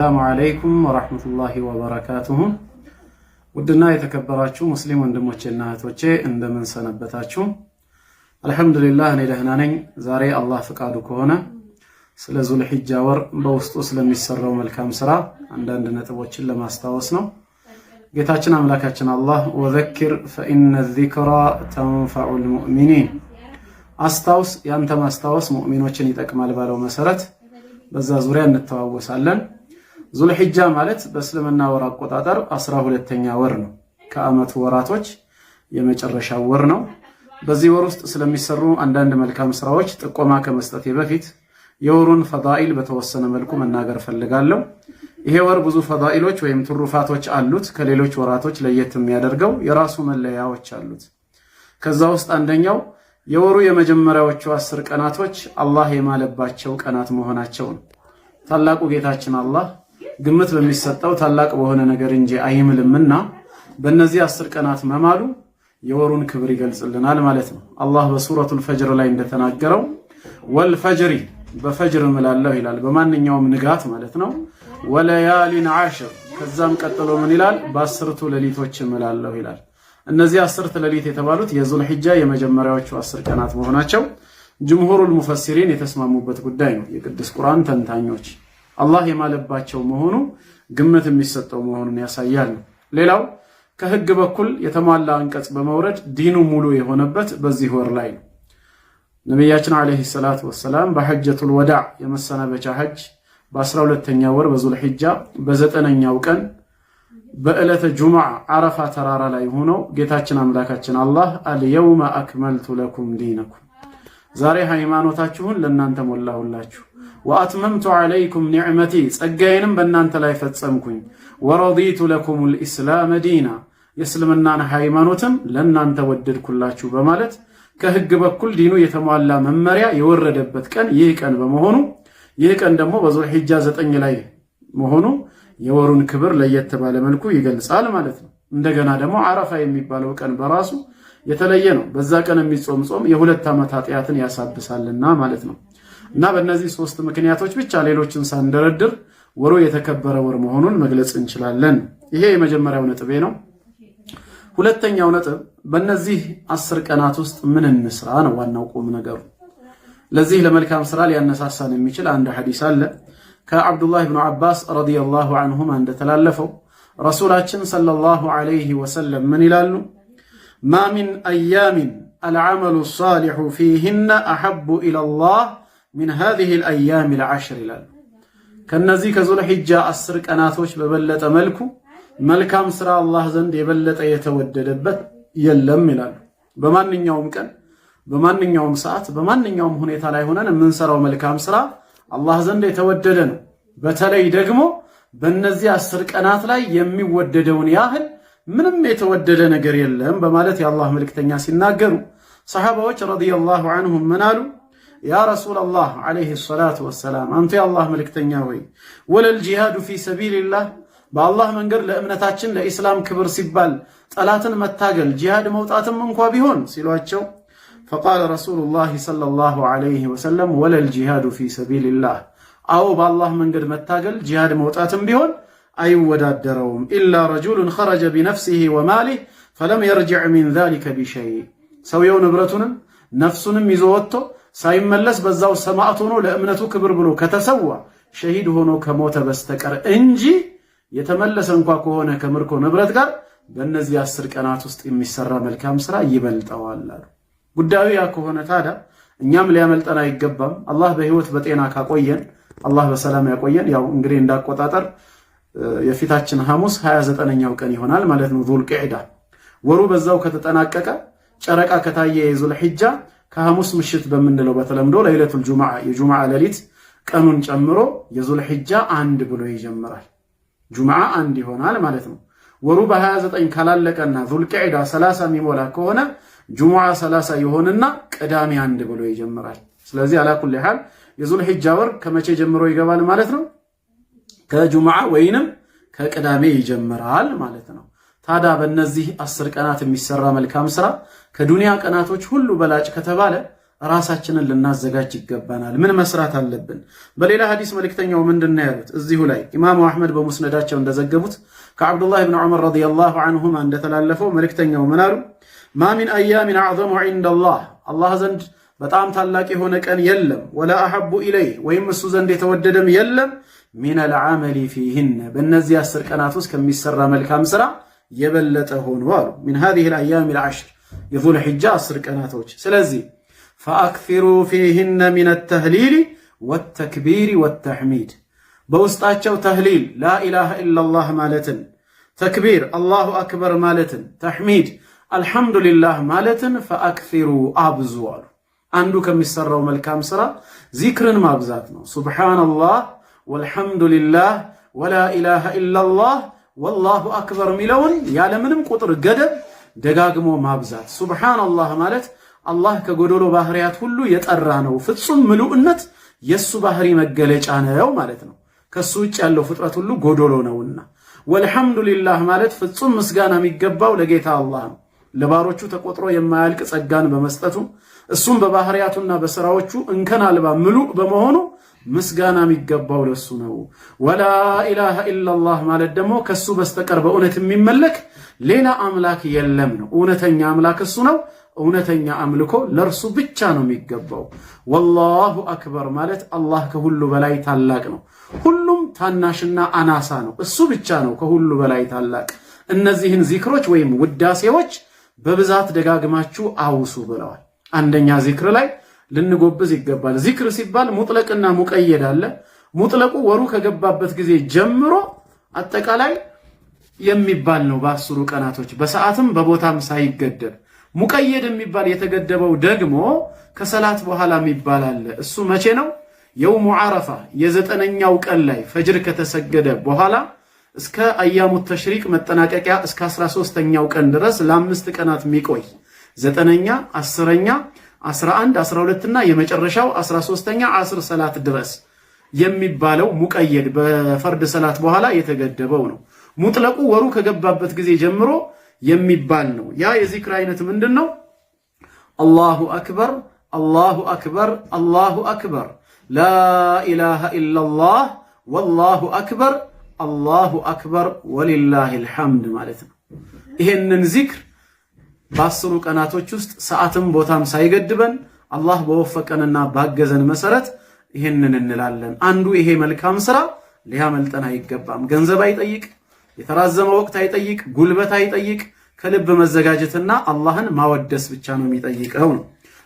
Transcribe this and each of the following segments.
السلام عليكم ورحمة الله وبركاته. ودنا يتكبراتشو مسلم وندموچنا እህቶቼ እንደምን ሰነበታችሁ? አልহামዱሊላህ እኔ ደህና ነኝ። ዛሬ አላህ ፍቃዱ ከሆነ ስለ ዙልሂጃ ወር በውስጡ ስለሚሰራው መልካም ስራ አንዳንድ ነጥቦችን ለማስታወስ ነው። ጌታችን አምላካችን አላህ ወዘክር فإن الذكرى تنفع المؤمنين አስታውስ ያንተ ማስታወስ ሙእሚኖችን ይጠቅማል ባለው መሰረት በዛ ዙሪያ እንተዋወሳለን። ዙልሂጃ ማለት በእስልምና ወር አቆጣጠር 12ኛ ወር ነው። ከአመቱ ወራቶች የመጨረሻው ወር ነው። በዚህ ወር ውስጥ ስለሚሰሩ አንዳንድ መልካም ስራዎች ጥቆማ ከመስጠቴ በፊት የወሩን ፈዳኢል በተወሰነ መልኩ መናገር ፈልጋለሁ። ይሄ ወር ብዙ ፈዳኢሎች ወይም ትሩፋቶች አሉት። ከሌሎች ወራቶች ለየት የሚያደርገው የራሱ መለያዎች አሉት። ከዛ ውስጥ አንደኛው የወሩ የመጀመሪያዎቹ 10 ቀናቶች አላህ የማለባቸው ቀናት መሆናቸው ነው። ታላቁ ጌታችን አላህ ግምት በሚሰጠው ታላቅ በሆነ ነገር እንጂ አይምልምና በእነዚህ 10 ቀናት መማሉ የወሩን ክብር ይገልጽልናል ማለት ነው። አላህ በሱረቱል ፈጅር ላይ እንደተናገረው ወልፈጅሪ በፈጅር እምላለሁ ይላል፣ በማንኛውም ንጋት ማለት ነው። ወለያሊን ዓሽር ከዛም ቀጥሎ ምን ይላል? በአስርቱ ሌሊቶች እምላለሁ ይላል። እነዚህ 10 ሌሊት የተባሉት የዙልሂጃ የመጀመሪያዎቹ 10 ቀናት መሆናቸው ጅምሁሩል ሙፈሲሪን የተስማሙበት ጉዳይ ነው። የቅዱስ ቁርአን ተንታኞች አላህ የማለባቸው መሆኑ ግምት የሚሰጠው መሆኑን ያሳያል። ሌላው ከህግ በኩል የተሟላ አንቀጽ በመውረድ ዲኑ ሙሉ የሆነበት በዚህ ወር ላይ ነው። ነብያችን አለይሂ ሰላቱ ወሰላም በሐጀቱል ወዳዕ የመሰናበቻ ሐጅ በ12ኛው ወር በዙልሂጃ በ9ኛው ቀን በዕለተ ጁሙዓ አረፋ ተራራ ላይ ሆነው ጌታችን አምላካችን አላህ አልየውመ አክመልቱ ለኩም ዲነኩም ዛሬ ሃይማኖታችሁን ለእናንተ ሞላሁላችሁ፣ ወአትመምቱ ዐለይኩም ኒዕመቲ ጸጋዬንም በእናንተ ላይ ፈጸምኩኝ፣ ወረዲቱ ለኩሙል ኢስላመ ዲና የእስልምናን ሃይማኖትም ለእናንተ ወደድኩላችሁ በማለት ከህግ በኩል ዲኑ የተሟላ መመሪያ የወረደበት ቀን ይህ ቀን በመሆኑ ይህ ቀን ደግሞ በዙልሂጃ 9 ላይ መሆኑ የወሩን ክብር ለየት ባለ መልኩ ይገልጻል ማለት ነው። እንደገና ደግሞ አረፋ የሚባለው ቀን በራሱ የተለየ ነው። በዛ ቀን የሚጾም ጾም የ2 ዓመት ኃጢአትን ያሳብሳልና ማለት ነው። እና በእነዚህ 3 ምክንያቶች ብቻ ሌሎችን ሳንደረድር ወሩ የተከበረ ወር መሆኑን መግለጽ እንችላለን። ይሄ የመጀመሪያው ነጥቤ ነው። ሁለተኛው ነጥብ በእነዚህ 10 ቀናት ውስጥ ምን እንስራ ነው ዋናው ቁም ነገሩ። ለዚህ ለመልካም ስራ ሊያነሳሳን የሚችል አንድ ሐዲስ አለ። ከአብዱላህ ኢብኑ አባስ ረዲየላሁ ዐንሁማ እንደተላለፈው ረሱላችን ሰለላሁ ዐለይሂ ወሰለም ምን ይላሉ? ማ ሚን አያሚን አልዓመሉ ሷሊሑ ፊሂነ አሐቡ ኢለላህ ሚን ሃዚሂል አያሚል ዐሽር ይላሉ። ከነዚህ ከዙልሂጃ 10 ቀናቶች በበለጠ መልኩ መልካም ስራ አላህ ዘንድ የበለጠ የተወደደበት የለም ይላሉ። በማንኛውም ቀን በማንኛውም ሰዓት በማንኛውም ሁኔታ ላይ ሆነን የምንሰራው መልካም ስራ አላህ ዘንድ የተወደደ ነው። በተለይ ደግሞ በእነዚህ 10 ቀናት ላይ የሚወደደውን ያህል ምንም የተወደደ ነገር የለም በማለት የአላህ መልእክተኛ ሲናገሩ ሰሃባዎች ረዲየላሁ ዐንሁም ምን አሉ? ያ ረሱላላህ ዐለይሂ ሰላቱ ወሰላም አንተ የአላህ መልእክተኛ ሆይ ወለል ጂሃዱ ፊ ሰቢልላህ በአላህ መንገድ ለእምነታችን ለኢስላም ክብር ሲባል ጠላትን መታገል ጂሃድ መውጣትም እንኳ ቢሆን ሲሏቸው فقال رسول الله صلى الله عليه وسلم ولا الجهاد في سبيل الله አው በአላህ መንገድ መታገል ጂሃድ መውጣትም ቢሆን አይወዳደረውም إلا رجل خرج بنفسه وماله فلم يرجع من ذلك بشيء ሰውየው ንብረቱንም ነፍሱንም ይዞ ወጥቶ ሳይመለስ በዛው ሰማዕት ሆኖ ለእምነቱ ክብር ብሎ ከተሰዋ ሸሂድ ሆኖ ከሞተ በስተቀር እንጂ የተመለሰ እንኳን ከሆነ ከምርኮ ንብረት ጋር በእነዚህ 10 ቀናት ውስጥ የሚሰራ መልካም ስራ ይበልጠዋል አሉ። ጉዳዩ ያ ከሆነ ታዲያ እኛም ሊያመልጠን አይገባም። አላህ በህይወት በጤና ካቆየን አላህ በሰላም ያቆየን። ያው እንግዲህ እንዳቆጣጠር የፊታችን ሐሙስ 29ኛው ቀን ይሆናል ማለት ነው ዙልቂዕዳ። ወሩ በዛው ከተጠናቀቀ ጨረቃ ከታየ የዙልሂጃ ከሐሙስ ምሽት በመንለው በተለምዶ ለይለቱል ጁሙዓ የጁሙዓ ሌሊት ቀኑን ጨምሮ የዙልሂጃ 1 ብሎ ይጀምራል። ጁሙዓ 1 ይሆናል ማለት ነው። ወሩ በ29 ካላለቀና ዙልቂዕዳ 30 የሚሞላ ከሆነ ጁሙዓ 30 ይሆንና ቅዳሜ 1 ብሎ ይጀምራል። ስለዚህ አላኩል ሐል የዙልሂጃ ወር ከመቼ ጀምሮ ይገባል ማለት ነው? ከጁሙዓ ወይንም ከቅዳሜ ይጀምራል ማለት ነው። ታዲያ በእነዚህ 10 ቀናት የሚሰራ መልካም ስራ ከዱንያ ቀናቶች ሁሉ በላጭ ከተባለ ራሳችንን ልናዘጋጅ ይገባናል። ምን መስራት አለብን? በሌላ ሐዲስ መልእክተኛው ምንድነው ያሉት? እዚሁ ላይ ኢማሙ አህመድ በሙስነዳቸው እንደዘገቡት ከአብዱላህ ኢብኑ ዑመር ረዲየላሁ ዐንሁማ እንደተላለፈው መልእክተኛው ምን አሉ? ማ ሚን አያሚን አዕዘሙ ዐንደላህ አላህ ዘንድ በጣም ታላቅ የሆነ ቀን የለም፣ ወላ አሐቡ ኢለይህ ወይም እሱ ዘንድ የተወደደም የለም፣ ሚነል ዐመሊ ፊሂነ በእነዚህ 10 ቀናት ውስጥ ከሚሰራ መልካም ስራ የበለጠ ሆኖ አሉ። ሚን ሃዚሂል አያሚል ዐሽር የዙል ሒጃ 10 ቀናቶች። ስለዚህ ፈአክሲሩ ፊሂነ ሚነ ተህሊል ወተክቢር ወተሕሚድ በውስጣቸው ተህሊል ላኢላሃ ኢለላህ ማለትን፣ ተክቢር አላሁ አክበር ማለትን፣ ተሕሚድ አልሐምዱሊላህ ማለትን ፈአክሲሩ አብዙ አሉ። አንዱ ከሚሰራው መልካም ስራ ዚክርን ማብዛት ነው። ሱብሓነላህ ወልሐምዱሊላህ ወላ ኢላሃ ኢለላህ ወላሁ አክበር ሚለውን ያለምንም ቁጥር ገደብ ደጋግሞ ማብዛት። ሱብሓነላህ ማለት አላህ ከጎዶሎ ባህሪያት ሁሉ የጠራ ነው፣ ፍጹም ምሉእነት የሱ ባህሪ መገለጫ ነው ማለት ነው። ከሱ ውጭ ያለው ፍጥረት ሁሉ ጎዶሎ ነውና። ወልሐምዱሊላህ ማለት ፍጹም ምስጋና የሚገባው ለጌታ አላህ ነው፣ ለባሮቹ ተቆጥሮ የማያልቅ ጸጋን በመስጠቱ እሱም በባህሪያቱና በስራዎቹ እንከን አልባ ምሉእ በመሆኑ ምስጋና የሚገባው ለሱ ነው። ወላ ኢላሃ ኢላላህ ማለት ደግሞ ከሱ በስተቀር በእውነት የሚመለክ ሌላ አምላክ የለም ነው። እውነተኛ አምላክ እሱ ነው። እውነተኛ አምልኮ ለእርሱ ብቻ ነው የሚገባው። ወላሁ አክበር ማለት አላህ ከሁሉ በላይ ታላቅ ነው። ሁሉም ታናሽና አናሳ ነው፣ እሱ ብቻ ነው ከሁሉ በላይ ታላቅ። እነዚህን ዚክሮች ወይም ውዳሴዎች በብዛት ደጋግማችሁ አውሱ ብለዋል። አንደኛ ዚክር ላይ ልንጎብዝ ይገባል። ዚክር ሲባል ሙጥለቅና ሙቀየድ አለ። ሙጥለቁ ወሩ ከገባበት ጊዜ ጀምሮ አጠቃላይ የሚባል ነው በ10 ቀናቶች በሰዓትም በቦታም ሳይገደብ። ሙቀየድ የሚባል የተገደበው ደግሞ ከሰላት በኋላ የሚባል አለ። እሱ መቼ ነው? የውሙ ዓረፋ የ9ኛው ቀን ላይ ፈጅር ከተሰገደ በኋላ እስከ አያሙ ተሽሪቅ መጠናቀቂያ እስከ 13ኛው ቀን ድረስ ለ5 ቀናት የሚቆይ 9ኛ፣ 10ኛ፣ 11፣ 12 እና የመጨረሻው 13ኛ ዓስር ሰላት ድረስ የሚባለው ሙቀየድ በፈርድ ሰላት በኋላ የተገደበው ነው። ሙጥለቁ ወሩ ከገባበት ጊዜ ጀምሮ የሚባል ነው። ያ የዚክር አይነት ምንድነው? አላሁ አክበር አላሁ አክበር አላሁ አክበር ላኢላሃ ኢላላህ ወላሁ አክበር አላሁ አክበር ወሊላሂል ሐምድ ማለት ነው። ይሄንን ዚክር በ10 ቀናቶች ውስጥ ሰዓትም ቦታም ሳይገድበን አላህ በወፈቀንና ባገዘን መሰረት ይሄንን እንላለን። አንዱ ይሄ መልካም ስራ ሊያመልጠን አይገባም። ገንዘብ አይጠይቅ፣ የተራዘመ ወቅት አይጠይቅ፣ ጉልበት አይጠይቅ። ከልብ መዘጋጀትና አላህን ማወደስ ብቻ ነው የሚጠይቀው ነው።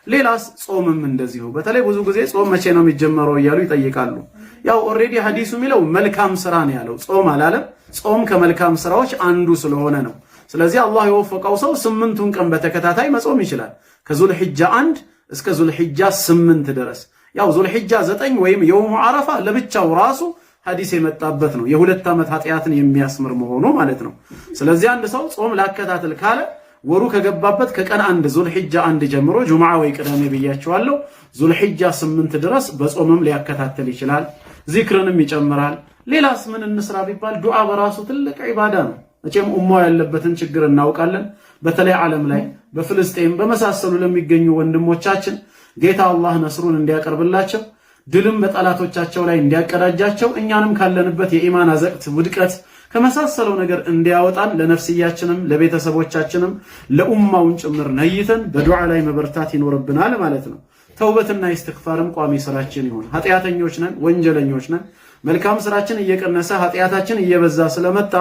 ሌላስ ጾምም እንደዚሁ። በተለይ ብዙ ጊዜ ጾም መቼ ነው የሚጀመረው እያሉ ይጠይቃሉ። ያው ኦሬዲ ሐዲሱ የሚለው መልካም ስራ ነው ያለው፣ ጾም አላለም። ጾም ከመልካም ስራዎች አንዱ ስለሆነ ነው። ስለዚህ አላህ የወፈቀው ሰው 8ቱን ቀን በተከታታይ መጾም ይችላል። ከዙልሂጃ 1 እስከ ዙልሂጃ 8 ድረስ። ያው ዙልሂጃ 9 ወይም የውሙ ዓረፋ ለብቻው ራሱ ሐዲስ የመጣበት ነው፣ የ2 ዓመት ኃጢአትን የሚያስምር መሆኑ ማለት ነው። ስለዚህ አንድ ሰው ጾም ላከታተል ካለ ወሩ ከገባበት ከቀን 1 ዙልሂጃ 1 ጀምሮ ጁምዓ ወይ ቅዳሜ ብያቸዋለሁ ዙልሂጃ 8 ድረስ በጾምም ሊያከታተል ይችላል። ዚክርንም ይጨምራል። ሌላስ ምን እንስራ ቢባል ዱዓ በራሱ ትልቅ ዒባዳ ነው። መቼም ኡማው ያለበትን ችግር እናውቃለን። በተለይ ዓለም ላይ በፍልስጤም በመሳሰሉ ለሚገኙ ወንድሞቻችን ጌታ አላህ ነስሩን እንዲያቀርብላቸው ድልም በጠላቶቻቸው ላይ እንዲያቀዳጃቸው እኛንም ካለንበት የኢማን አዘቅት ውድቀት ከመሳሰለው ነገር እንዲያወጣን ለነፍስያችንም ለቤተሰቦቻችንም ለኡማውን ጭምር ነይተን በዱዓ ላይ መበርታት ይኖርብናል ማለት ነው። ተውበትና ኢስቲግፋርም ቋሚ ስራችን ይሁን። ኃጢአተኞች ነን፣ ወንጀለኞች ነን። መልካም ስራችን እየቀነሰ ኃጢአታችን እየበዛ ስለመጣ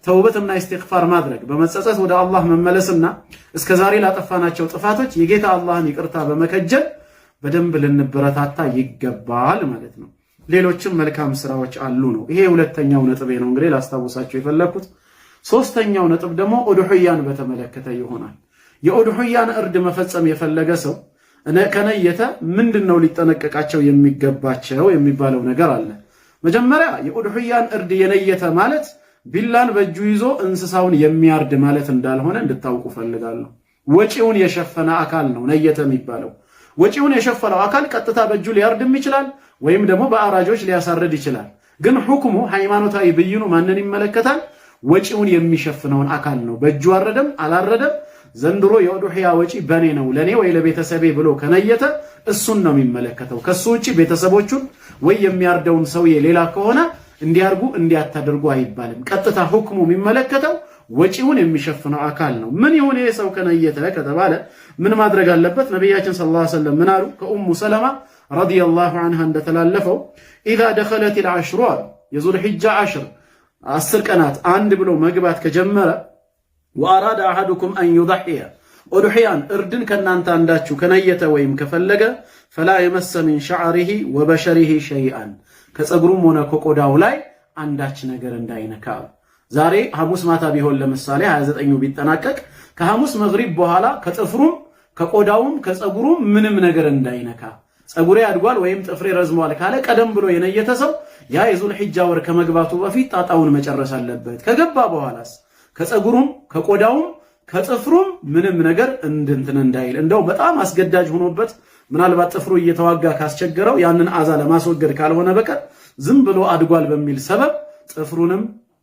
ተውበትና ኢስቲግፋር ማድረግ በመጸጸት ወደ አላህ መመለስና እስከዛሬ ላጠፋናቸው ጥፋቶች የጌታ አላህን ይቅርታ በመከጀል በደንብ ልንበረታታ ይገባል ማለት ነው። ሌሎችም መልካም ስራዎች አሉ ነው። ይሄ ሁለተኛው ነጥቤ ነው እንግዲህ ላስታውሳችሁ የፈለኩት። ሶስተኛው ነጥብ ደግሞ ኡድሁያን በተመለከተ ይሆናል። የኡድሁያን እርድ መፈጸም የፈለገ ሰው ከነየተ ምንድነው ሊጠነቀቃቸው የሚገባቸው የሚባለው ነገር አለ። መጀመሪያ የኡድሁያን እርድ የነየተ ማለት ቢላን በእጁ ይዞ እንስሳውን የሚያርድ ማለት እንዳልሆነ እንድታውቁ ፈልጋለሁ። ወጪውን የሸፈነ አካል ነው ነየተ የሚባለው። ወጪውን የሸፈነው አካል ቀጥታ በእጁ ሊያርድም ይችላል ወይም ደግሞ በአራጆች ሊያሳርድ ይችላል። ግን ሁክሙ ሃይማኖታዊ ብይኑ ማንን ይመለከታል? ወጪውን የሚሸፍነውን አካል ነው። በእጁ አረደም አላረደም ዘንድሮ የኡድሂያ ወጪ በኔ ነው ለኔ ወይ ለቤተሰቤ ብሎ ከነየተ እሱን ነው የሚመለከተው። ከሱ ውጪ ቤተሰቦቹን ወይ የሚያርደውን ሰውዬ ሌላ ከሆነ እንዲያርጉ እንዲያታደርጉ አይባልም። ቀጥታ ሁክሙ የሚመለከተው ወጪውን የሚሸፍነው አካል ነው። ምን ይሁን ይሄ ሰው ከነየተ ከተባለ ምን ማድረግ አለበት? ነብያችን ሰለላሁ ዐለይሂ ወሰለም ምን አሉ? ከኡሙ ሰለማ ረዲየላሁ ዐንሃ እንደተላለፈው ኢዛ ደኸለቲል ዐሽሩ የዙል ሒጃ 10 ቀናት አንድ ብሎ መግባት ከጀመረ ወአራደ አሐዱኩም አን ዩضحየ ኡድሂያን እርድን ከናንተ አንዳችሁ ከነየተ ወይም ከፈለገ ፈላ የመሰ ሚን ሸዕሪሂ ወበሸሪሂ ሸይአን ከፀጉሩም ሆነ ከቆዳው ላይ አንዳች ነገር እንዳይነካ። ዛሬ ሐሙስ ማታ ቢሆን ለምሳሌ 29ኙ ቢጠናቀቅ ከሐሙስ መግሪብ በኋላ ከጥፍሩም ከቆዳውም ከፀጉሩም ምንም ነገር እንዳይነካ። ፀጉሬ አድጓል ወይም ጥፍሬ ረዝሟል ካለ ቀደም ብሎ የነየተ ሰው ያ የዙል ሒጃ ወር ከመግባቱ በፊት ጣጣውን መጨረስ አለበት። ከገባ በኋላስ ከፀጉሩም ከቆዳውም ከጥፍሩም ምንም ነገር እንድንትን እንዳይል፣ እንደው በጣም አስገዳጅ ሆኖበት ምናልባት ጥፍሩ እየተዋጋ ካስቸገረው ያንን አዛ ለማስወገድ ካልሆነ በቀር ዝም ብሎ አድጓል በሚል ሰበብ ጥፍሩንም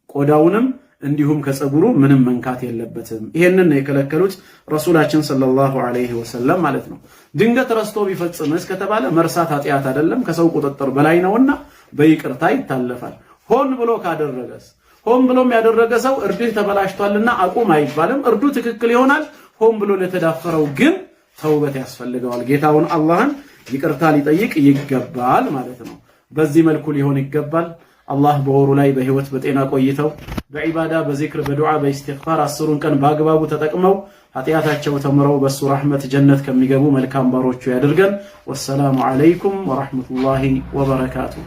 ቆዳውንም እንዲሁም ከፀጉሩ ምንም መንካት የለበትም። ይሄንን ነው የከለከሉት ረሱላችን ሰለላሁ ዐለይሂ ወሰለም ማለት ነው። ድንገት ረስቶ ቢፈጽምስ ከተባለ መርሳት ኃጢአት አይደለም፣ ከሰው ቁጥጥር በላይ ነውና በይቅርታ ይታለፋል። ሆን ብሎ ካደረገስ? ሆን ብሎም ያደረገ ሰው እርድህ ተበላሽቷልና አቁም አይባልም። እርዱ ትክክል ይሆናል። ሆን ብሎ ለተዳፈረው ግን ተውበት ያስፈልገዋል። ጌታውን አላህን ይቅርታ ሊጠይቅ ይገባል ማለት ነው። በዚህ መልኩ ሊሆን ይገባል። አላህ በወሩ ላይ በህይወት በጤና ቆይተው በዒባዳ በዚክር በዱዓ በኢስቲግፋር 10ን ቀን በአግባቡ ተጠቅመው ኃጢአታቸው ተምረው በሱ ረሕመት ጀነት ከሚገቡ መልካም ባሮቹ ያድርገን። ወሰላሙ ዐለይኩም ወረሕመቱላሂ ወበረካቱሁ።